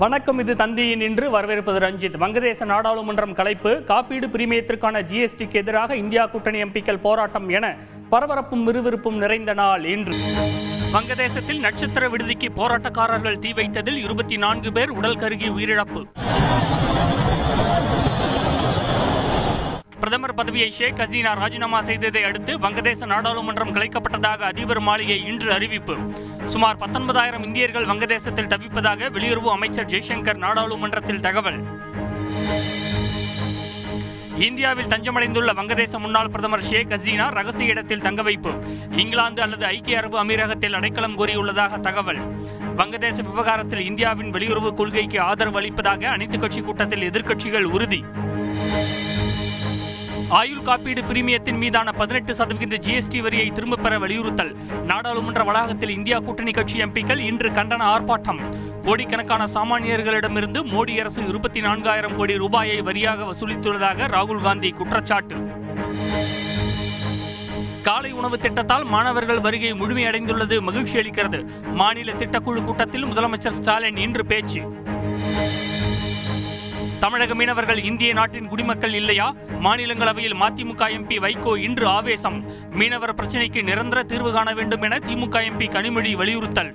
வணக்கம். இது தந்தியின் இன்று வரவேற்பது ரஞ்சித். வங்கதேச நாடாளுமன்றம் கலைப்பு, காப்பீடு பிரீமியத்திற்கான ஜிஎஸ்டிக்கு எதிராக இந்தியா கூட்டணி எம்பிக்கள் போராட்டம் என பரபரப்பும் விறுவிறுப்பும் நிறைந்த நாள் இன்று. வங்கதேசத்தில் நட்சத்திர விடுதிக்கு போராட்டக்காரர்கள் தீ வைத்ததில் 24 பேர் உடல் கருகி உயிரிழப்பு. பிரதமர் பதவியை ஷேக் ஹசீனா ராஜினாமா செய்ததை அடுத்து வங்கதேச நாடாளுமன்றம் கலைக்கப்பட்டதாக அதிபர் மாளிகை இன்று அறிவிப்பு. சுமார் 19,000 இந்தியர்கள் வங்கதேசத்தில் தவிப்பதாக வெளியுறவு அமைச்சர் ஜெய்சங்கர் நாடாளுமன்றத்தில் தகவல். இந்தியாவில் தஞ்சமடைந்துள்ள வங்கதேச முன்னாள் பிரதமர் ஷேக் ஹசீனா ரகசிய இடத்தில் தங்க வைப்பு. இங்கிலாந்து அல்லது ஐக்கிய அரபு அமீரகத்தில் அடைக்கலம் கோரியுள்ளதாக தகவல். வங்கதேச விவகாரத்தில் இந்தியாவின் வெளியுறவு கொள்கைக்கு ஆதரவு அளிப்பதாக அனைத்துக் கட்சி கூட்டத்தில் எதிர்க்கட்சிகள் உறுதி. ஆயுள் காப்பீடு பிரீமியத்தின் மீதான 18% ஜிஎஸ்டி வரியை திரும்பப் பெற வலியுறுத்தல். நாடாளுமன்ற வளாகத்தில் இந்தியா கூட்டணி கட்சி எம்பிக்கள் இன்று கண்டன ஆர்ப்பாட்டம். கோடிக்கணக்கான சாமானியர்களிடமிருந்து மோடி அரசு 24,000 கோடி ரூபாயை வரியாக வசூலித்துள்ளதாக ராகுல் காந்தி குற்றச்சாட்டு. காலை உணவு திட்டத்தால் மாணவர்கள் வருகை முழுமையடைந்துள்ளது மகிழ்ச்சி அளிக்கிறது. மாநில திட்டக்குழு கூட்டத்தில் முதலமைச்சர் ஸ்டாலின் இன்று பேச்சு. தமிழக மீனவர்கள் இந்திய நாட்டின் குடிமக்கள் இல்லையா? மாநிலங்களவையில் மதிமுக எம்பி வைகோ இன்று ஆவேசம். மீனவர் பிரச்சினைக்கு நிரந்தர தீர்வு காண வேண்டும் என திமுக எம்பி கனிமொழி வலியுறுத்தல்.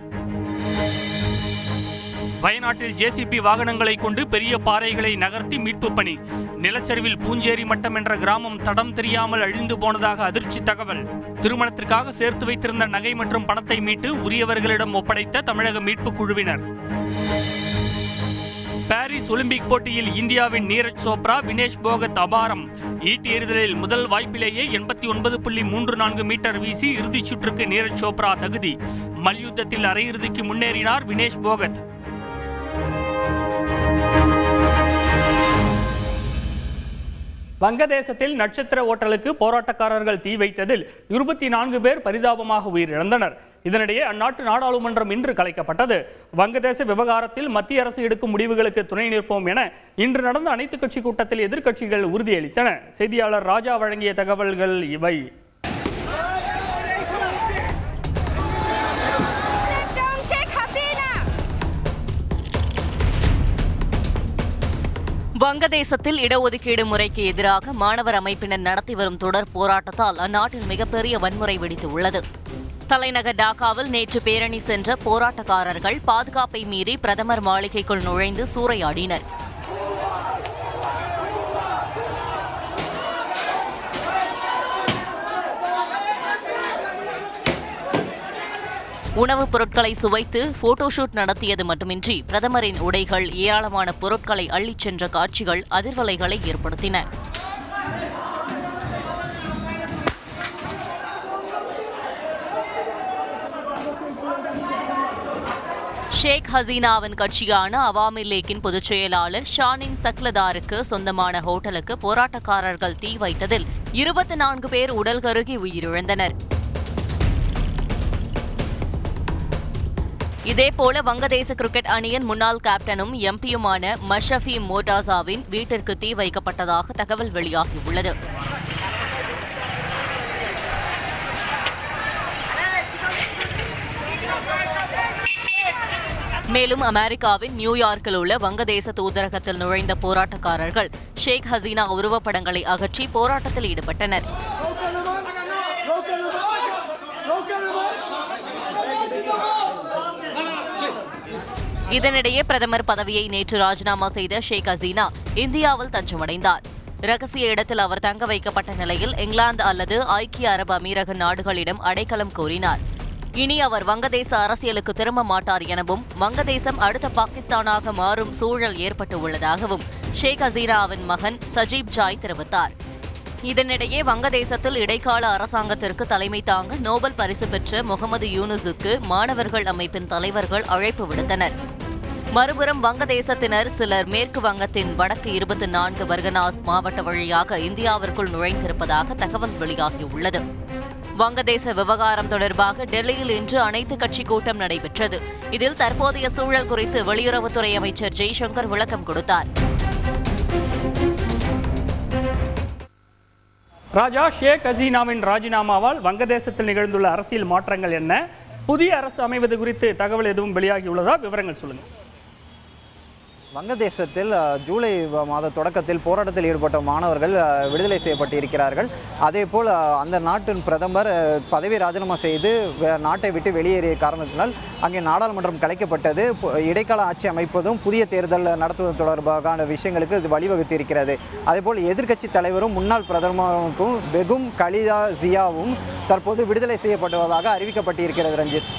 வயநாட்டில் ஜேசிபி வாகனங்களை கொண்டு பெரிய பாறைகளை நகர்த்தி மீட்பு பணி. நிலச்சரிவில் பூஞ்சேரி மட்டம் என்ற கிராமம் தடம் தெரியாமல் அழிந்து போனதாக அதிர்ச்சி தகவல். திருமணத்திற்காக சேர்த்து வைத்திருந்த நகை மற்றும் பணத்தை மீட்டு உரியவர்களிடம் ஒப்படைத்த தமிழக மீட்பு குழுவினர். பாரிஸ் ஒலிம்பிக் போட்டியில் இந்தியாவின் நீரஜ் சோப்ரா, வினேஷ் போகத் அபாரம். ஈட்டி எறிதலில் முதல் வாய்ப்பிலேயே 89.34 மீட்டர் வீசி இறுதிச் சுற்றுக்கு நீரஜ் சோப்ரா தகுதி. மல்யுத்தத்தில் அரையிறுதிக்கு முன்னேறினார் வினேஷ் போகத். வங்கதேசத்தில் நட்சத்திர ஓட்டலுக்கு போராட்டக்காரர்கள் தீ வைத்ததில் 24 பேர் பரிதாபமாக உயிரிழந்தனர். இதனிடையே அந்நாட்டு நாடாளுமன்றம் இன்று கலைக்கப்பட்டது. வங்கதேச விவகாரத்தில் மத்திய அரசு எடுக்கும் முடிவுகளுக்கு துணை நிற்போம் என இன்று நடந்த அனைத்துக் கட்சி கூட்டத்தில் எதிர்க்கட்சிகள் உறுதியளித்தன. செய்தியாளர் ராஜா வழங்கிய தகவல்கள் இவை. வங்கதேசத்தில் இடஒதுக்கீடு முறைக்கு எதிராக மாணவர் அமைப்பினர் நடத்தி வரும் தொடர் போராட்டத்தால் அந்நாட்டில் மிகப்பெரிய வன்முறை வெடித்துள்ளது. தலைநகர் டாக்காவில் நேற்று பேரணி சென்ற போராட்டக்காரர்கள் பாதுகாப்பை மீறி பிரதமர் மாளிகைக்குள் நுழைந்து சூறையாடினர். உணவுப் பொருட்களை சுவைத்து போட்டோஷூட் நடத்தியது மட்டுமின்றி பிரதமரின் உடைகள், ஏராளமான பொருட்களை அள்ளிச் சென்ற காட்சிகள் அதிர்வலைகளை ஏற்படுத்தின. ஷேக் ஹசீனாவின் கட்சியான அவாமி லீக்கின் பொதுச் செயலாளர் ஷானின் சக்லதாருக்கு சொந்தமான ஹோட்டலுக்கு போராட்டக்காரர்கள் தீ வைத்ததில் 24 பேர் உடல் கருகி உயிரிழந்தனர். இதேபோல வங்கதேச கிரிக்கெட் அணியின் முன்னாள் கேப்டனும் எம்பியுமான மஷஃபி மோட்டாசாவின் வீட்டிற்கு தீ வைக்கப்பட்டதாக தகவல் வெளியாகியுள்ளது. மேலும் அமெரிக்காவின் நியூயார்க்கில் உள்ள வங்கதேச தூதரகத்தில் நுழைந்த போராட்டக்காரர்கள் ஷேக் ஹசீனா உருவப்படங்களை அகற்றி போராட்டத்தில் ஈடுபட்டனர். இதனிடையே பிரதமர் பதவியை நேற்று ராஜினாமா செய்த ஷேக் ஹசீனா இந்தியாவில் தஞ்சமடைந்தார். ரகசிய இடத்தில் அவர் தங்க வைக்கப்பட்ட நிலையில் இங்கிலாந்து அல்லது ஐக்கிய அரபு அமீரக நாடுகளிடம் அடைக்கலம் கோரினார். இனி அவர் வங்கதேச அரசியலுக்கு திரும்ப மாட்டார் எனவும் வங்கதேசம் அடுத்த பாகிஸ்தானாக மாறும் சூழல் ஏற்பட்டு உள்ளதாகவும் ஷேக் ஹசீனாவின் மகன் சஜீப் ஜாய் தெரிவித்தார். இதனிடையே வங்கதேசத்தில் இடைக்கால அரசாங்கத்திற்கு தலைமை தாங்க நோபல் பரிசு பெற்ற முகமது யூனுஸுக்கு மாணவர்கள் அமைப்பின் தலைவர்கள் அழைப்பு விடுத்தனர். மறுபுறம் வங்கதேசத்தினர் சிலர் மேற்கு வங்கத்தின் வடக்கு 24 பர்கனாஸ் மாவட்ட வழியாக இந்தியாவிற்குள் நுழைந்திருப்பதாக தகவல் வெளியாகியுள்ளது. வங்கதேச விவகாரம் தொடர்பாக டெல்லியில் இன்று அனைத்து கட்சி கூட்டம் நடைபெற்றது. இதில் தற்போதைய சூழல் குறித்து வெளியுறவுத்துறை அமைச்சர் ஜெய்சங்கர் விளக்கம் கொடுத்தார். ராஜா, ஷேக் ஹசீனாவின் ராஜினாமாவால் வங்கதேசத்தில் நிகழ்ந்துள்ள அரசியல் மாற்றங்கள் என்ன? புதிய அரசு அமைவது குறித்து தகவல் எதுவும் வெளியாகியுள்ளதா? விவரங்கள் சொல்லுங்கள். வங்கதேசத்தில் ஜூலை மாத தொடக்கத்தில் போராட்டத்தில் ஈடுபட்ட மாணவர்கள் விடுதலை செய்யப்பட்டு இருக்கிறார்கள். அதேபோல் அந்த நாட்டின் பிரதமர் பதவி ராஜினாமா செய்து நாட்டை விட்டு வெளியேறிய காரணத்தினால் அங்கே நாடாளுமன்றம் கலைக்கப்பட்டது. இடைக்கால ஆட்சி அமைப்பதும் புதிய தேர்தல் நடத்துவது தொடர்பான விஷயங்களுக்கு இது வழிவகுத்து இருக்கிறது. அதேபோல் எதிர்க்கட்சி தலைவரும் முன்னாள் பிரதமருக்கும் பெகும் கலிதா ஜியாவும் தற்போது விடுதலை செய்யப்படுவதாக அறிவிக்கப்பட்டு இருக்கிறது. ரஞ்சித்,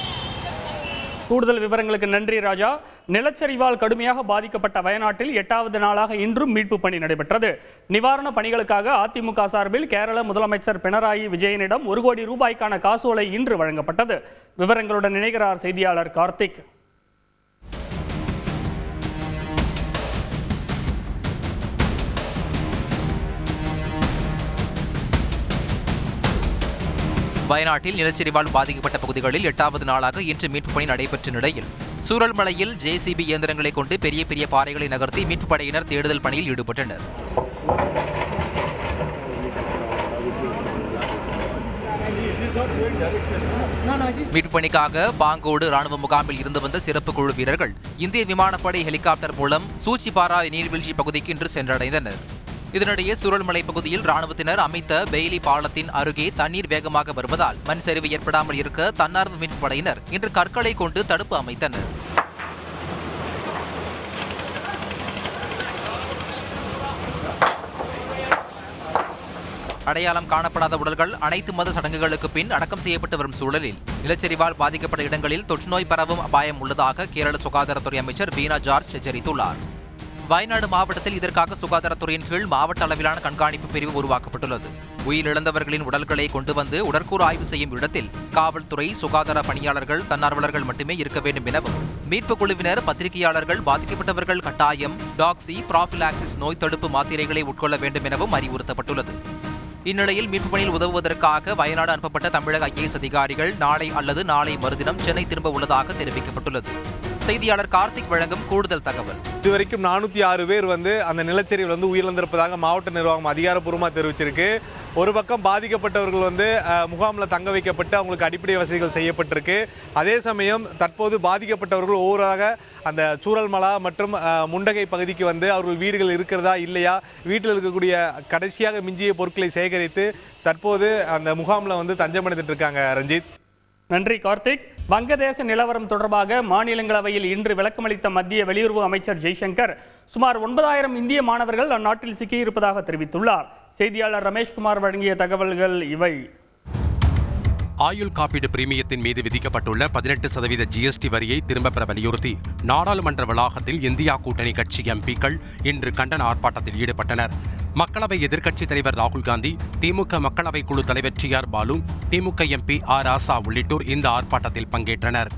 கூடுதல் விவரங்களுக்கு நன்றி ராஜா. நிலச்சரிவால் கடுமையாக பாதிக்கப்பட்ட வயநாட்டில் 8வது நாளாக இன்றும் மீட்பு பணி நடைபெற்றது. நிவாரண பணிகளுக்காக அதிமுக சார்பில் கேரள முதலமைச்சர் பினராயி விஜயனிடம் 1 கோடி ரூபாய்க்கான காசோலை இன்று வழங்கப்பட்டது. விவரங்களுடன் இணைகிறார் செய்தியாளர் கார்த்திக். வயநாட்டில் நிலச்சரிவால் பாதிக்கப்பட்ட பகுதிகளில் 8வது நாளாக இன்று மீட்புப் பணி நடைபெற்ற நிலையில் சூரல்மலையில் ஜேசிபி இயந்திரங்களை கொண்டு பெரிய பெரிய பாறைகளை நகர்த்தி மீட்புப் படையினர் தேடுதல் பணியில் ஈடுபட்டனர். மீட்புப் பணிக்காக பாங்கோடு ராணுவ முகாமில் இருந்து வந்த சிறப்பு குழு வீரர்கள் இந்திய விமானப்படை ஹெலிகாப்டர் மூலம் சூச்சிபாரா நீர்வீழ்ச்சி பகுதிக்கு இன்று சென்றடைந்தனர். இதனிடையே சூரல்மலை பகுதியில் ராணுவத்தினர் அமைத்த பெய்லி பாலத்தின் அருகே தண்ணீர் வேகமாக வருவதால் மண் சரிவு ஏற்படாமல் இருக்க தன்னார்வ மீட்புப் படையினர் இன்று கற்களை கொண்டு தடுப்பு அமைத்தனர். அடையாளம் காணப்படாத உடல்கள் அனைத்து மத சடங்குகளுக்கு பின் அடக்கம் செய்யப்பட்டு வரும் சூழலில் நிலச்சரிவால் பாதிக்கப்பட்ட இடங்களில் தொற்றுநோய் பரவும் அபாயம் உள்ளதாக கேரள சுகாதாரத்துறை அமைச்சர் வீணா ஜார்ஜ் எச்சரித்துள்ளார். வயநாடு மாவட்டத்தில் இதற்காக சுகாதாரத்துறையின் கீழ் மாவட்ட அளவிலான கண்காணிப்பு பிரிவு உருவாக்கப்பட்டுள்ளது. உயிரிழந்தவர்களின் உடல்களை கொண்டு வந்து உடற்கூறு ஆய்வு செய்யும் இடத்தில் காவல்துறை, சுகாதார பணியாளர்கள், தன்னார்வலர்கள் மட்டுமே இருக்க வேண்டும் எனவும், மீட்புக் குழுவினர், பத்திரிகையாளர்கள், பாதிக்கப்பட்டவர்கள் கட்டாயம் டாக்ஸி, ப்ராஃபிலாக்சிஸ் நோய் தடுப்பு மாத்திரைகளை உட்கொள்ள வேண்டும் எனவும் அறிவுறுத்தப்பட்டுள்ளது. இந்நிலையில் மீட்புப் பணியில் உதவுவதற்காக வயநாடு அனுப்பப்பட்ட தமிழக IAS அதிகாரிகள் நாளை அல்லது நாளை மறுதினம் சென்னை திரும்ப உள்ளதாக தெரிவிக்கப்பட்டுள்ளது. செய்தியாளர் கார்த்திக் வழங்கும் கூடுதல் தகவல். இதுவரைக்கும் 406 பேர் அந்த நிலச்சரிவில் உயிரிழந்திருப்பதாக மாவட்ட நிர்வாகம் அதிகாரப்பூர்வமாக தெரிவிச்சிருக்கு. ஒரு பக்கம் பாதிக்கப்பட்டவர்கள் முகாமில் தங்க வைக்கப்பட்டு அவங்களுக்கு அடிப்படை வசதிகள் செய்யப்பட்டிருக்கு. அதே சமயம் தற்போது பாதிக்கப்பட்டவர்கள் ஒவ்வொருவராக அந்த சூரல்மலா மற்றும் முண்டகை பகுதிக்கு அவர்கள் வீடுகள் இருக்கிறதா இல்லையா, வீட்டில் இருக்கக்கூடிய கடைசியாக மிஞ்சிய பொருட்களை சேகரித்து தற்போது அந்த முகாமில் தஞ்சமடைந்துட்டு இருக்காங்க. ரஞ்சித், நன்றி கார்த்திக். வங்கதேச நிலவரம் தொடர்பாக மாநிலங்களவையில் இன்று விளக்கமளித்த மத்திய வெளியுறவு அமைச்சர் ஜெய்சங்கர் சுமார் 9000 இந்திய மாணவர்கள் அந்நாட்டில் சிக்கியிருப்பதாக தெரிவித்துள்ளார். செய்தியாளர் ரமேஷ்குமார் வழங்கிய தகவல்கள் இவை. ஆயுள் காப்பீடு பிரீமியத்தின் மீது விதிக்கப்பட்டுள்ள 18% GST வரியை திரும்பப் பெற வலியுறுத்தி நாடாளுமன்ற வளாகத்தில் இந்தியா கூட்டணி கட்சி MPக்கள் இன்று கண்டன ஆர்ப்பாட்டத்தில் ஈடுபட்டனர். மக்களவை எதிர்க்கட்சித் தலைவர் ராகுல் காந்தி, திமுக மக்களவை குழு தலைவர் TR பாலு, திமுக MP R ராசா உள்ளிட்டோர் இந்த ஆர்ப்பாட்டத்தில் பங்கேற்றனர்.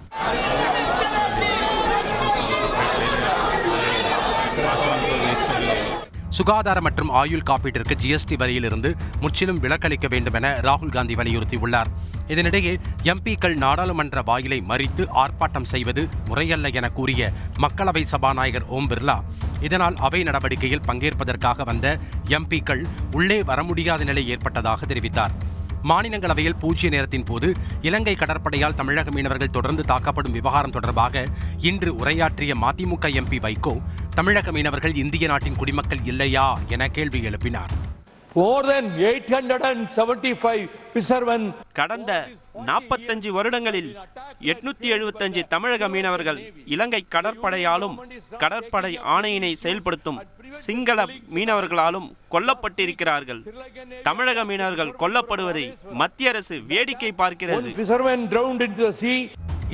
சுகாதார மற்றும் ஆயுள் காப்பீட்டிற்கு GST வரியிலிருந்து முற்றிலும் விலக்களிக்க வேண்டும் என ராகுல் காந்தி வலியுறுத்தியுள்ளார். இதனிடையே MPக்கள் நாடாளுமன்ற வாயிலை மறித்து ஆர்ப்பாட்டம் செய்வது முறையல்ல என கூறிய மக்களவை சபாநாயகர் ஓம் பிர்லா, இதனால் அவை நடவடிக்கையில் பங்கேற்பதற்காக வந்த MPக்கள் உள்ளே வர முடியாத நிலை ஏற்பட்டதாக தெரிவித்தார். மாநிலங்களவையில் பூஜ்ய நேரத்தின் போது இலங்கை கடற்படையால் தமிழக மீனவர்கள் தொடர்ந்து தாக்கப்படும் விவகாரம் தொடர்பாக இன்று உரையாற்றிய மதிமுக MP வைகோ, தமிழக மீனவர்கள் இந்திய நாட்டின் குடிமக்கள் இல்லையா என கேள்வி எழுப்பினார். கடந்த 45 வருடங்களில் 875 தமிழக மீனவர்கள் இலங்கை கடற்படையாலும் கடற்படை ஆணையினை செயல்படுத்தும் சிங்கள மீனவர்களாலும் கொல்லப்பட்டிருக்கிறார்கள். தமிழக மீனவர்கள் கொல்லப்படுவதை மத்திய அரசு வேடிக்கை பார்க்கிறது.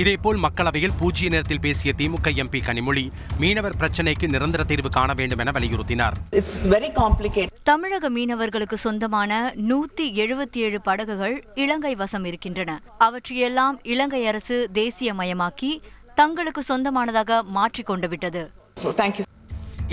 இதேபோல் மக்களவையில் பூஜ்ய நேரத்தில் பேசிய திமுக MP கனிமொழி, மீனவர் பிரச்சினைக்கு நிரந்தர தீர்வு காண வேண்டும் என வலியுறுத்தினார். தமிழக மீனவர்களுக்கு சொந்தமான 177 படகுகள் இலங்கை வசம் இருக்கின்றன. அவற்றையெல்லாம் இலங்கை அரசு தேசியமயமாக்கி தங்களுக்கு சொந்தமானதாக மாற்றிக்கொண்டு விட்டது.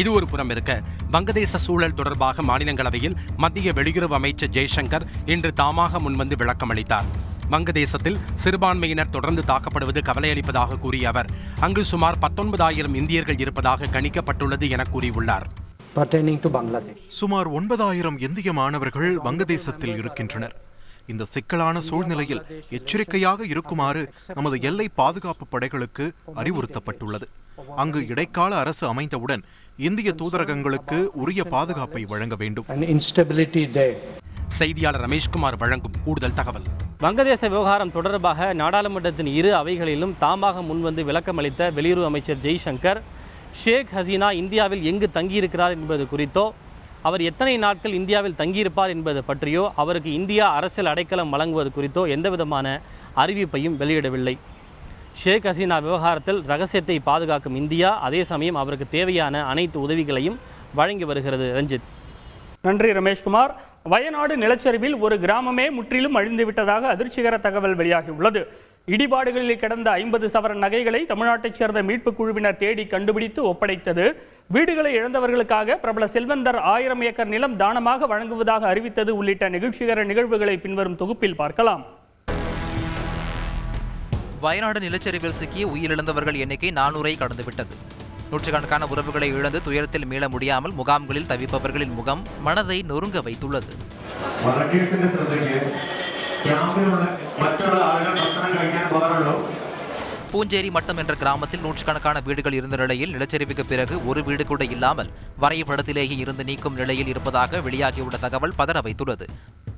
இது ஒரு புறம் இருக்க, வங்கதேச சூழல் தொடர்பாக மாநிலங்களவையில் மத்திய வெளியுறவு அமைச்சர் ஜெய்சங்கர் இன்று தாமாக முன்வந்து விளக்கமளித்தார். வங்கதேசத்தில் சிறுபான்மையினர் தொடர்ந்து தாக்கப்படுவது கவலையளிப்பதாக கூறிய அவர், அங்கு சுமார் 19,000 இந்தியர்கள் இருப்பதாக கணிக்கப்பட்டுள்ளது என கூறியுள்ளார். சுமார் 9,000 இந்திய மாணவர்கள் வங்கதேசத்தில் இருக்கின்றனர். இந்த சிக்கலான சூழ்நிலையில் எச்சரிக்கையாக இருக்குமாறு நமது எல்லை பாதுகாப்பு படைகளுக்கு அறிவுறுத்தப்பட்டுள்ளது. அங்கு இடைக்கால அரசு அமைந்தவுடன் இந்திய தூதரகங்களுக்கு உரிய பாதுகாப்பை வழங்க வேண்டும். செய்தியாளர் ரமேஷ்குமார் வழங்கும் கூடுதல் தகவல். வங்கதேச விவகாரம் தொடர்பாக நாடாளுமன்றத்தின் இரு அவைகளிலும் தாமாக முன்வந்து விளக்கம் அளித்த வெளியுறவு அமைச்சர் ஜெய்சங்கர் ஷேக் ஹசீனா இந்தியாவில் எங்கு தங்கியிருக்கிறார் என்பது குறித்தோ, அவர் எத்தனை நாட்கள் இந்தியாவில் தங்கியிருப்பார் என்பது பற்றியோ, அவருக்கு இந்தியா அரசியல் அடைக்கலம் வழங்குவது குறித்தோ எந்தவிதமான அறிவிப்பையும் வெளியிடவில்லை. ஷேக் ஹசீனா விவகாரத்தில் ரகசியத்தை பாதுகாக்கும் இந்தியா அதே சமயம் அவருக்கு தேவையான அனைத்து உதவிகளையும் வழங்கி வருகிறது. ரஞ்சித். நன்றி ரமேஷ்குமார். வயநாடு நிலச்சரிவில் ஒரு கிராமமே முற்றிலும் அழிந்துவிட்டதாக அதிர்ச்சிகர தகவல் வெளியாகியுள்ளது. இடிபாடுகளில் கிடந்த 50 சவரன் நகைகளை தமிழ்நாட்டைச் சேர்ந்த மீட்புக் குழுவினர் தேடி கண்டுபிடித்து ஒப்படைத்தது. வீடுகளை இழந்தவர்களுக்காக பிரபல செல்வந்தர் 1000 ஏக்கர் நிலம் தானமாக வழங்குவதாக அறிவித்தது உள்ளிட்ட நிகழ்ச்சிகர நிகழ்வுகளை பின்வரும் தொகுப்பில் பார்க்கலாம். வயநாடு நிலச்சரிவில் சிக்கி உயிரிழந்தவர்கள் எண்ணிக்கை 400ஐ கடந்துவிட்டது. நூற்றுக்கணக்கான உறவுகளை இழந்து துயரத்தில் மீள முடியாமல் முகாம்களில் தவிப்பவர்களின் முகம் மனதை நொறுங்க வைத்துள்ளது. பூஞ்சேரி மட்டம் என்ற கிராமத்தில் நூற்றுக்கணக்கான வீடுகள் இருந்த நிலையில் நிலச்சரிவுக்கு பிறகு ஒரு வீடு கூட இல்லாமல் வரைபடத்திலேயே இருந்து நீக்கும் நிலையில் இருப்பதாக வெளியாகியுள்ள தகவல் பதற வைத்துள்ளது.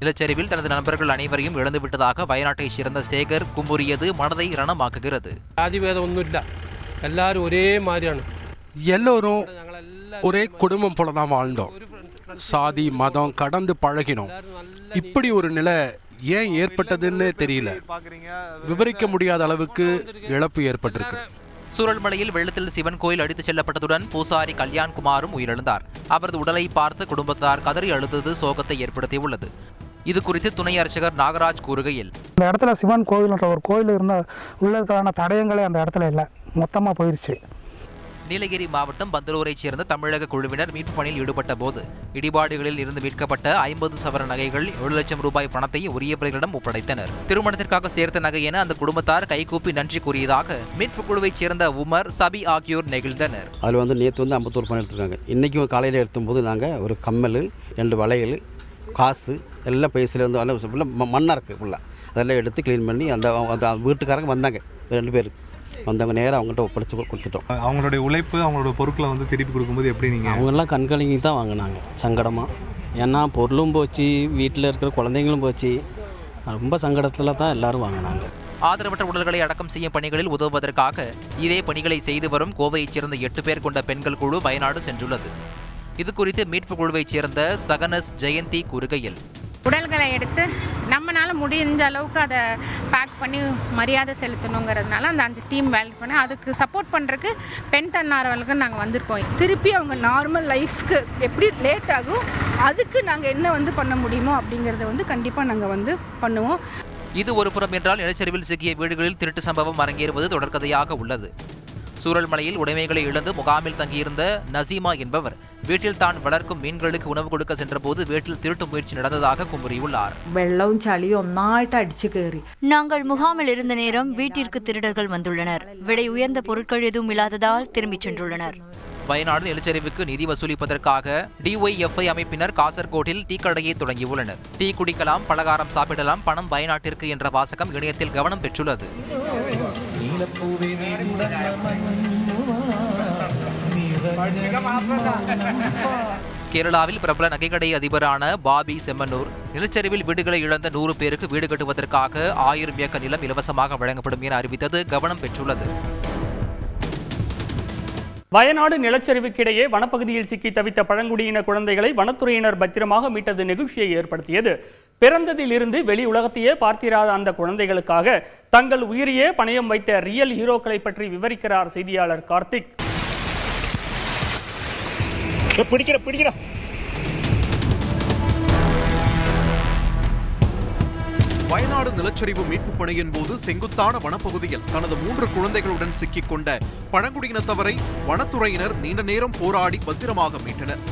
நிலச்சரிவில் தனது நண்பர்கள் அனைவரையும் இழந்துவிட்டதாக வயநாட்டைச் சேர்ந்த சேகர் குமுறியது மனதை ரணமாக்குகிறது. ஜாதிபேதம் ஒன்றும் இல்லை, எல்லாரும் ஒரே மாதிரியான, எல்லோரும் ஒரே குடும்பம் போல தான் வாழ்ந்தோம். சாதி மதம் கடந்து பழகினோம். இப்படி ஒரு நிலை ஏன் ஏற்பட்டதுன்னு தெரியல. விவரிக்க முடியாத அளவுக்கு இழப்பு ஏற்பட்டிருக்கு. சூரல்மலையில் வெள்ளத்தில் சிவன் கோயில் அடித்துச் செல்லப்பட்டதுடன் பூசாரி கல்யாண்குமாரும் உயிரிழந்தார். அவரது உடலை பார்த்து குடும்பத்தார் கதறி அழுதது சோகத்தை ஏற்படுத்தியுள்ளது. இது குறித்து துணை அர்ச்சகர் நாகராஜ் கூறுகையில், இந்த இடத்துல சிவன் கோயில்ன்ற ஒரு கோயில் இருந்த உள்ளதுக்கான தடயங்களே அந்த இடத்துல இல்லை, மொத்தமாக போயிடுச்சு. நீலகிரி மாவட்டம் பந்தலூரைச் சேர்ந்த தமிழக குழுவினர் மீட்பு பணியில் ஈடுபட்ட போது இடிபாடுகளில் இருந்து மீட்கப்பட்ட 50 சவர நகைகள் 7 லட்சம் ரூபாய் பணத்தை உரியவர்களிடம் ஒப்படைத்தனர். திருமணத்திற்காக சேர்த்த நகை என அந்த குடும்பத்தார் கைகூப்பி நன்றி கூறியதாக மீட்பு குழுவைச் சேர்ந்த உமர், சபி ஆகியோர் நெகிழ்ந்தனர். அதில் நேற்று 51 பணம் எடுத்துருக்காங்க. இன்றைக்கும் காலையில் எடுத்தும்போது நாங்கள் ஒரு கம்மல், 2 வளையல், காசு எல்லாம் பைசில் வந்து மண்ணாக இருக்குது ஃபுல்லாக, அதெல்லாம் எடுத்து க்ளீன் பண்ணி அந்த வீட்டுக்காரங்க வந்தாங்க, 2 பேர் வந்தவங்க நேரம் அவங்கள்ட்ட ஒப்படைச்சு கொடுத்துட்டோம். அவங்களுடைய உழைப்பு, அவங்களோட பொருட்களை வந்து திருப்பி கொடுக்கும்போது எப்படி நீங்கள்? அவங்கெல்லாம் கண்கலங்கி தான் வாங்கினாங்க சங்கடமாக. ஏன்னா பொருளும் போச்சு, வீட்டில் இருக்கிற குழந்தைங்களும் போச்சு, ரொம்ப சங்கடத்தில் தான் எல்லாரும் வாங்கினாங்க. ஆதரவற்ற உடல்களை அடக்கம் செய்யும் பணிகளில் உதவுவதற்காக இதே பணிகளை செய்து வரும் கோவையைச் சேர்ந்த 8 பேர் கொண்ட பெண்கள் குழு வயநாடு சென்றுள்ளது. இது குறித்து மீட்பு குழுவைச் சேர்ந்த சகனஸ் ஜெயந்தி கூறுகையில், உடல்களை எடுத்து நம்மளால் முடிஞ்ச அளவுக்கு அதை பேக் பண்ணி மரியாதை செலுத்தணுங்கிறதுனால அந்த டீம் வேலை பண்ணி அதுக்கு சப்போர்ட் பண்ணுறதுக்கு பெண் தன்னார்வலுக்கு நாங்கள் வந்திருக்கோம். திருப்பி அவங்க நார்மல் லைஃப்க்கு எப்படி லேட் ஆகும், அதுக்கு நாங்கள் என்ன பண்ண முடியுமோ அப்படிங்கிறத கண்டிப்பாக நாங்கள் பண்ணுவோம். இது ஒரு புறம் என்றால் நிலச்சரிவில் சிக்கிய வீடுகளில் திருட்டு சம்பவம் அரங்கேறுவது தொடர்கதையாக உள்ளது. சூரல்மலையில் உடைமைகளை இழந்து முகாமில் தங்கியிருந்த நசீமா என்பவர் வீட்டில் தான் வளர்க்கும் மீன்களுக்கு உணவு கொடுக்க சென்றபோது வீட்டில் திருட்டு முயற்சி நடந்ததாக குமுறியுள்ளார். வெள்ளவும் சளியும் ஒன்னாயிட்டு அடிச்சு கேறி நாங்கள் முகாமில் இருந்த நேரம் வீட்டிற்கு திருடர்கள் வந்துள்ளனர். விலை உயர்ந்த பொருட்கள் எதுவும் இல்லாததால் திரும்பிச் சென்றுள்ளனர். வயநாடு நிலச்சரிவுக்கு நிதி வசூலிப்பதற்காக DYFI அமைப்பினர் காசர்கோட்டில் டீ கடையை தொடங்கியுள்ளனர். டீ குடிக்கலாம், பலகாரம் சாப்பிடலாம், பணம் வயநாட்டிற்கு என்ற வாசகம் இணையத்தில் கவனம் பெற்றுள்ளது. கேரளாவில் பிரபல நகைக்கடை அதிபரான பாபி செம்மனூர் நிலச்சரிவில் வீடுகளை இழந்த 100 பேருக்கு வீடு கட்டுவதற்காக 1000 ஏக்கர் நிலம் இலவசமாக வழங்கப்படும் என அறிவித்தது கவனம் பெற்றுள்ளது. வயநாடு நிலச்சரிவுக்கிடையே வனப்பகுதியில் சிக்கி தவித்த பழங்குடியின குழந்தைகளை வனத்துறையினர் பத்திரமாக மீட்டது நிகழ்ச்சியை ஏற்படுத்தியது. பிறந்ததில் இருந்து வெளி உலகத்தையே பார்த்திராத அந்த குழந்தைகளுக்காக தங்கள் உயிரையே பணயம் வைத்த ரியல் ஹீரோக்களை பற்றி விவரிக்கிறார் செய்தியாளர் கார்த்திக். வயநாடு நிலச்சரிவு மீட்பு பணியின் போது செங்குத்தான வனப்பகுதியில் தனது 3 குழந்தைகளுடன் சிக்கிக் கொண்ட பழங்குடியினத்தவரை வனத்துறையினர் நீண்ட நேரம் போராடி பத்திரமாக மீட்டனர்.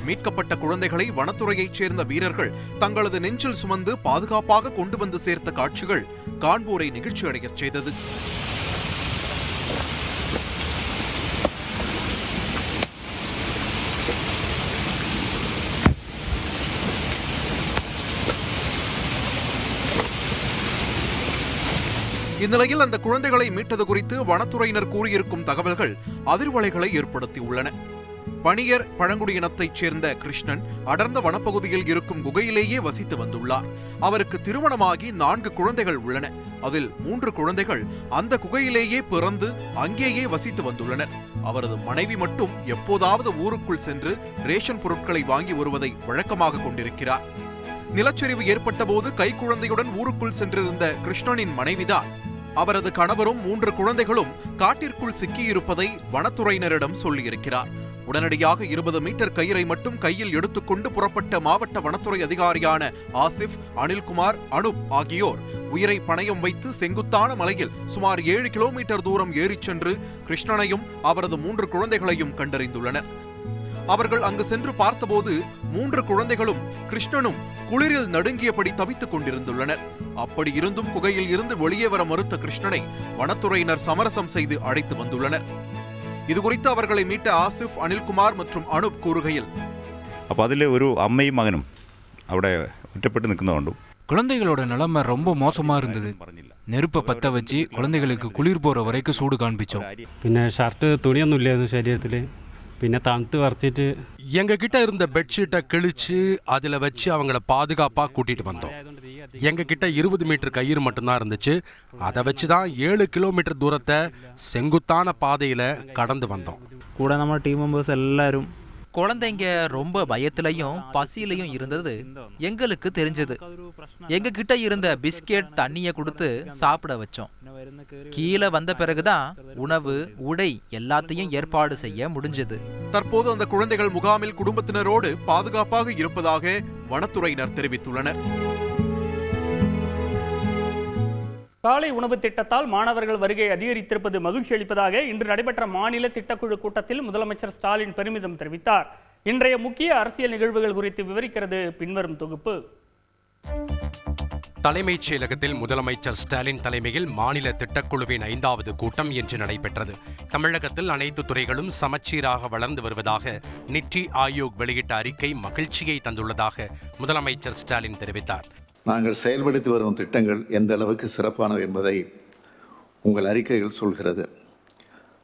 மீட்கப்பட்ட குழந்தைகளை வனத்துறையைச் சேர்ந்த வீரர்கள் தங்களது நெஞ்சில் சுமந்து பாதுகாப்பாக கொண்டு வந்து சேர்த்த காட்சிகள் காண்போரை நெகிழ்ச்சி அடையச் செய்தது. இந்நிலையில் அந்த குழந்தைகளை மீட்டது குறித்து வனத்துறையினர் கூறியிருக்கும் தகவல்கள் அதிர்வலைகளை ஏற்படுத்தியுள்ளன. பணியர் பழங்குடியினத்தைச் சேர்ந்த கிருஷ்ணன் அடர்ந்த வனப்பகுதியில் இருக்கும் குகையிலேயே வசித்து வந்துள்ளார். அவருக்கு திருமணமாகி 4 குழந்தைகள் உள்ளன. அதில் 3 குழந்தைகள் அந்த குகையிலேயே பிறந்து அங்கேயே வசித்து வந்துள்ளனர். அவரது மனைவி மட்டும் எப்போதாவது ஊருக்குள் சென்று ரேஷன் பொருட்களை வாங்கி வருவதை வழக்கமாக கொண்டிருக்கிறார். நிலச்சரிவு ஏற்பட்ட போது கைக்குழந்தையுடன் ஊருக்குள் சென்றிருந்த கிருஷ்ணனின் மனைவிதான். அவரது கணவரும் 3 குழந்தைகளும் காட்டிற்குள் சிக்கியிருப்பதை வனத்துறையினரிடம் சொல்லியிருக்கிறார். உடனடியாக 20 மீட்டர் கயிறை மட்டும் கையில் எடுத்துக்கொண்டு புறப்பட்ட மாவட்ட வனத்துறை அதிகாரியான ஆசிப், அனில்குமார், அனுப் ஆகியோர் உயிரை பணயம் வைத்து செங்குத்தான மலையில் சுமார் 7 கிலோமீட்டர் தூரம் ஏறிச் சென்று கிருஷ்ணனையும் அவரது 3 குழந்தைகளையும் கண்டறிந்துள்ளனர். அவர்கள் அங்கு சென்று பார்த்தபோது 3 குழந்தைகளும் கிருஷ்ணனும் குளிரில் நடுங்கியபடி தவித்துக் கொண்டிருந்துள்ளனர். அப்படி இருந்தும் குகையில் இருந்து வெளியே வர மறுத்த கிருஷ்ணனை வனத்துறையினர் சமரசம் செய்து அழைத்து வந்துள்ளனர். இதுகுறித்து அவர்களை மீட்ட ஆசிப், அனில்குமார் மற்றும் அனுப் கூறுகையில், അപ്പോൾ അതിൽ ഒരു അമ്മയും മകനും അവിടെ ഒറ്റപ്പെട്ട് നിൽക്കുന്നതുകൊണ്ടും குழந்தைகளோட நிலைமை ரொம்ப மோசமாக இருந்தது. நெருப்பை பற்ற வச்சு குழந்தைகளுக்கு குளிர் போகிற வரைக்கும் சூடு காண்பிச்சோம். പിന്നെ ஷர்ட்டு துணிയൊന്നും இல்லாத சரீரத்தில் പിന്നെ തണുത്ത് വരച്ചിട്ട് எங்ககிட்ட இருந்த பெட்ஷீட்டை கிழிச்சு அதில் வச்சு அவங்கள பாதுகாப்பாக கூட்டிகிட்டு வந்தோம். எங்ககிட்ட 20 மீட்டர் கயிறு மட்டும்தான் இருந்துச்சு. அதை வச்சு தான் 7 கிலோமீட்டர் தூரத்தை செங்குத்தான பாதையில் கடந்து வந்தோம். கூட நம்ம டீம் மெம்பர்ஸ் எல்லாரும் குழந்தைங்க ரொம்ப பயத்திலையும் பசியிலையும் இருந்தது எங்களுக்கு தெரிஞ்சது. எங்க கிட்ட இருந்த பிஸ்கெட் தண்ணியை கொடுத்து சாப்பிட வச்சோம். கீழே வந்த பிறகுதான் உணவு, உடை எல்லாத்தையும் ஏற்பாடு செய்ய முடிஞ்சது. தற்போது அந்த குழந்தைகள் முகாமில் குடும்பத்தினரோடு பாதுகாப்பாக இருப்பதாக வனத்துறையினர் தெரிவித்துள்ளனர். காலை உணவு திட்டத்தால் மாணவர்கள் வருகை அதிகரித்திருப்பது மகிழ்ச்சி அளிப்பதாக இன்று நடைபெற்ற மாநில திட்டக்குழு கூட்டத்தில் முதலமைச்சர் ஸ்டாலின் பெருமிதம் தெரிவித்தார். இன்றைய முக்கிய அரசியல் நிகழ்வுகள் குறித்து விவரிக்கிறது பின்வரும் தொகுப்பு. தலைமைச் செயலகத்தில் முதலமைச்சர் ஸ்டாலின் தலைமையில் மாநில திட்டக்குழுவின் 5வது கூட்டம் இன்று நடைபெற்றது. தமிழகத்தில் அனைத்து துறைகளும் சமச்சீராக வளர்ந்து வருவதாக நித்தி ஆயோக் வெளியிட்ட அறிக்கை மகிழ்ச்சியை தந்துள்ளதாக முதலமைச்சர் ஸ்டாலின் தெரிவித்தார். நாங்கள் செயல்படுத்தி வரும் திட்டங்கள் எந்த அளவுக்கு சிறப்பானவை என்பதை உங்கள் அறிக்கைகள் சொல்கிறது.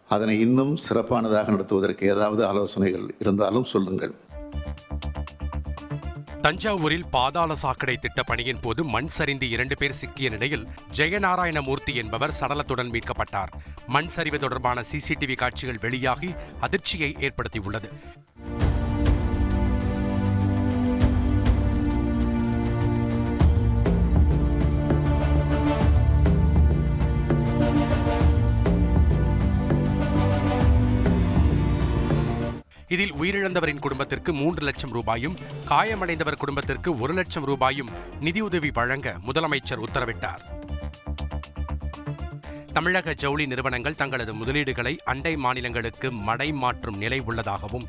அதனை இன்னும் சிறப்பானதாக நடத்துவதற்கு ஏதாவது ஆலோசனைகள் இருந்தாலும் சொல்லுங்கள். தஞ்சாவூரில் பாதாள சாக்கடை திட்ட பணியின் போது மண் சரிந்து 2 பேர் சிக்கிய நிலையில் ஜெயநாராயணமூர்த்தி என்பவர் சடலத்துடன் மீட்கப்பட்டார். மண் சரிவு தொடர்பான சிசிடிவி காட்சிகள் வெளியாகி அதிர்ச்சியை ஏற்படுத்தியுள்ளது. இதில் உயிரிழந்தவரின் குடும்பத்திற்கு 3 லட்சம் ரூபாயும், காயமடைந்தவர் குடும்பத்திற்கு 1 லட்சம் ரூபாயும் நிதியுதவி வழங்க முதலமைச்சர் உத்தரவிட்டார். தமிழக ஜவுளி நிறுவனங்கள் தங்களது முதலீடுகளை அண்டை மாநிலங்களுக்கு மடை மாற்றும் நிலை உள்ளதாகவும்,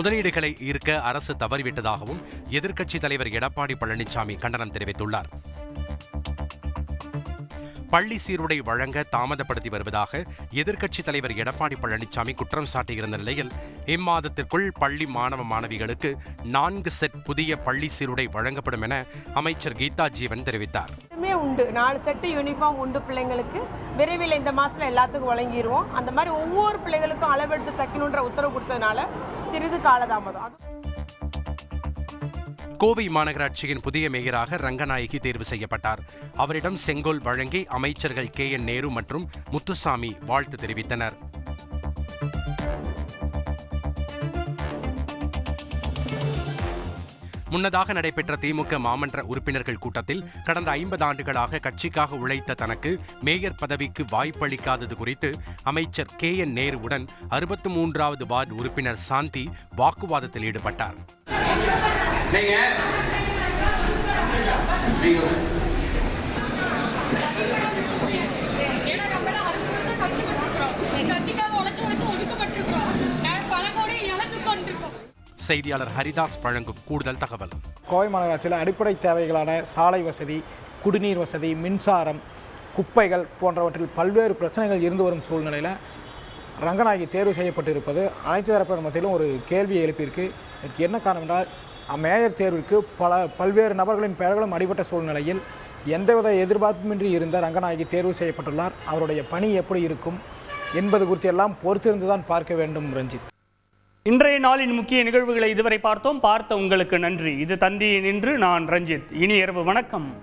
முதலீடுகளை ஈர்க்க அரசு தவறிவிட்டதாகவும் எதிர்க்கட்சித் தலைவர் எடப்பாடி பழனிசாமி கண்டனம் தெரிவித்துள்ளார். பள்ளி சீருடை வழங்க தாமதப்படுத்தி வருவதாக எதிர்க்கட்சித் தலைவர் எடப்பாடி பழனிசாமி குற்றம் சாட்டியிருந்த நிலையில் இம்மாதத்திற்குள் பள்ளி மாணவ மாணவிகளுக்கு 4 செட் புதிய பள்ளி சீருடை வழங்கப்படும் என அமைச்சர் கீதா ஜீவன் தெரிவித்தார். உண்டு 4 செட்டு யூனிஃபார்ம் உண்டு பிள்ளைங்களுக்கு. விரைவில் இந்த மாசத்துல எல்லாத்துக்கும் வழங்கிடுவோம். அந்த மாதிரி ஒவ்வொரு பிள்ளைகளுக்கும் அளவெடுத்து தைக்கணுன்ற உத்தரவு கொடுத்ததுனால சிறிது காலதாமதம். கோவை மாநகராட்சியின் புதிய மேயராக ரங்கநாயகி தேர்வு செய்யப்பட்டார். அவரிடம் செங்கோல் வழங்கி அமைச்சர்கள் KN நேரு மற்றும் முத்துசாமி வாழ்த்து தெரிவித்தனர். முன்னதாக நடைபெற்ற திமுக மாமன்ற உறுப்பினர்கள் கூட்டத்தில் கடந்த 50 ஆண்டுகளாக கட்சிக்காக உழைத்த தனக்கு மேயர் பதவிக்கு வாய்ப்பளிக்காதது குறித்து அமைச்சர் KN நேருவுடன் 63வது வார்டு உறுப்பினர் சாந்தி வாக்குவாதத்தில் ஈடுபட்டார். செய்தியாளர் ஹரிதாஸ் வழங்கும் கூடுதல் தகவல். கோவை மாநகராட்சியில் அடிப்படை தேவைகளான சாலை வசதி, குடிநீர் வசதி, மின்சாரம், குப்பைகள் போன்றவற்றில் பல்வேறு பிரச்சனைகள் இருந்து வரும் சூழ்நிலையில் ரங்கநாயகி தேர்வு செய்யப்பட்டிருப்பது அனைத்து தரப்பினர் மத்தியிலும் ஒரு கேள்வியை எழுப்பியிருக்கு. இதற்கு என்ன காரணம் என்றால், மேயர் தேர்விற்கு பல்வேறு நபர்களின் பெயர்களும் அடிபட்ட சூழ்நிலையில் எந்தவித எதிர்பார்ப்புமின்றி இருந்த ரங்கநாயகி தேர்வு செய்யப்பட்டுள்ளார். அவருடைய பணி எப்படி இருக்கும் என்பது குறித்து எல்லாம் பொறுத்திருந்துதான் பார்க்க வேண்டும். ரஞ்சித். இன்றைய நாளின் முக்கிய நிகழ்வுகளை இதுவரை பார்த்தோம். பார்த்த உங்களுக்கு நன்றி. இது தந்தியின் இன்று. நான் ரஞ்சித். இனி இரவு வணக்கம்.